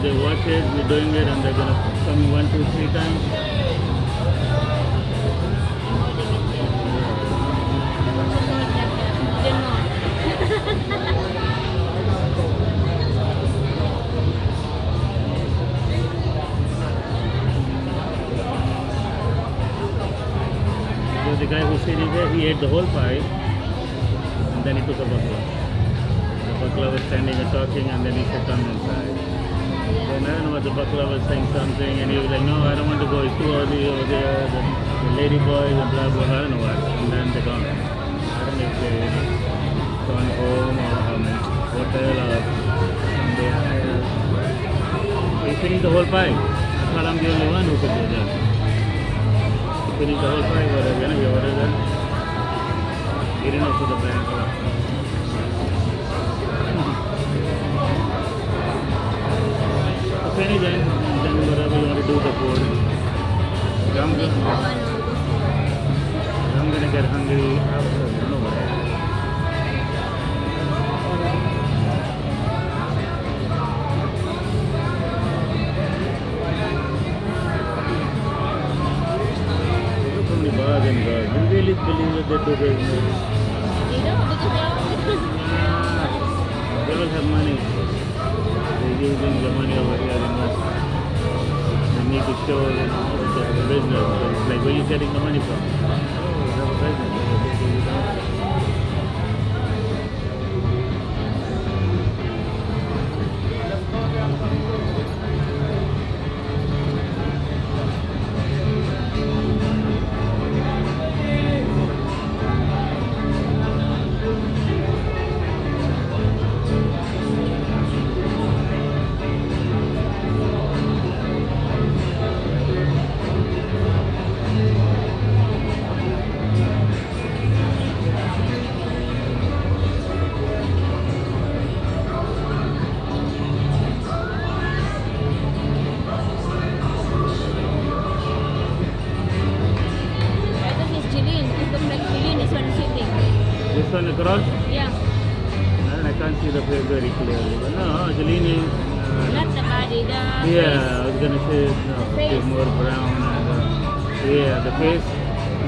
they watch it, we're doing it, and they're gonna come 1, 2, 3 times. So the guy who's sitting there, he ate the whole pie, and then he took a bakla. The bakla was standing and talking, and then he said, "Come inside." Then I don't know what the bakla was saying something, and he was like, "No, I don't want to go. It's too early over there. The lady boys and blah blah. I don't know what." And then they're gone. I don't know if they're gone home or hotel or somewhere. He finished the whole pie. I thought I'm the only one who could do that. He finished the whole pie. Whatever, you know, he ordered that. He didn't know for the bank. Penny then whatever you want to do the food. I'm gonna get hungry after, I don't know what. Look how many bars and girls. Do you really believe that they do business? They don't, because They all have money. They're using the money over here in West. They need to show that they have a business. It's like, where are you getting the money from? Oh, we have a business. This one across? Yeah. I can't see the face very clearly. But no, Angelina is... Not the body, the yeah, face. I was going to say no, Face. it's more brown. And, yeah, the face.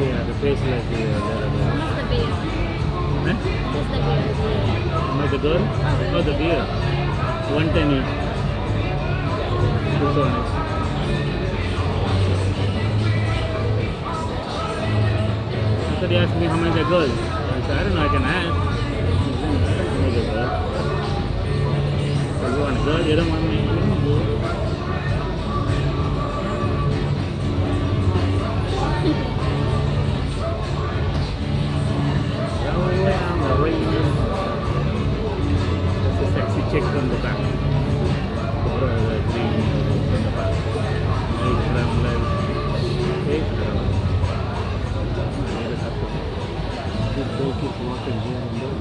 Yeah, the face like a little bit. What's the beard? Eh? What's the beard? Not the girl? Oh, the beer. 110 each. This one is. So they asked me how much a girl. I said, I don't know, I can ask. I don't know the girl. You want a girl? You don't want me? You don't go. That's a sexy chick from the back. Green from the back. Nice brown legs. Face brown. This girl keeps walking here and there.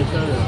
each other.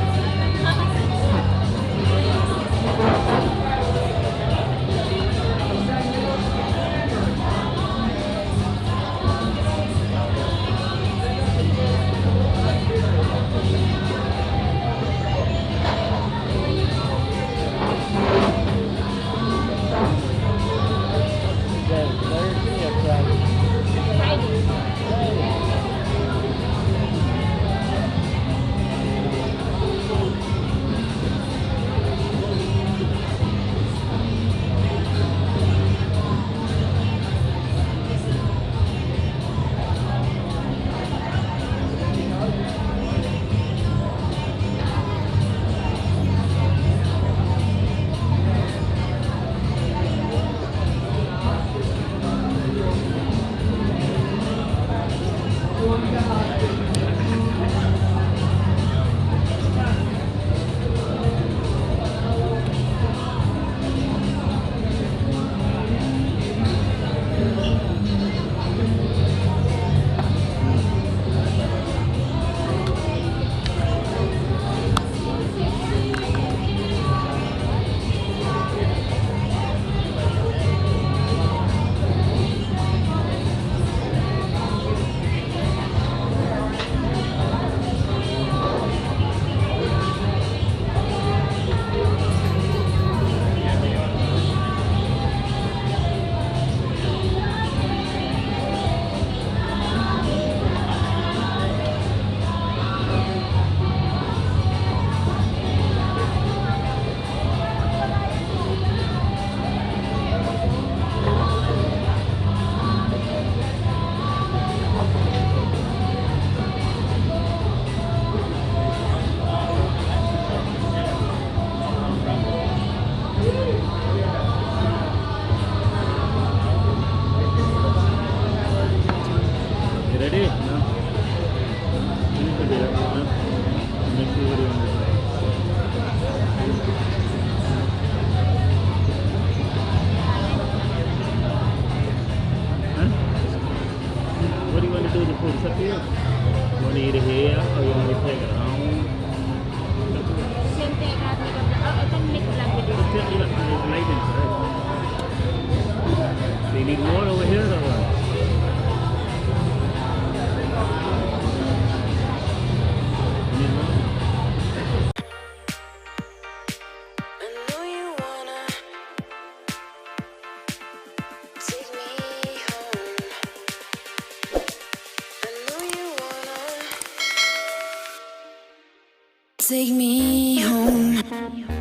You ready? No? Finish the video. No? Next video on this. Huh? What do you want to do with the food? It's up to you. You want to eat it here or you want to take it home? Siyempre, kami ko na, itong mix lang with Just tell me, there's light inside. Do you need more over here or what? You need more? I know you wanna take me home. I know you wanna take me home.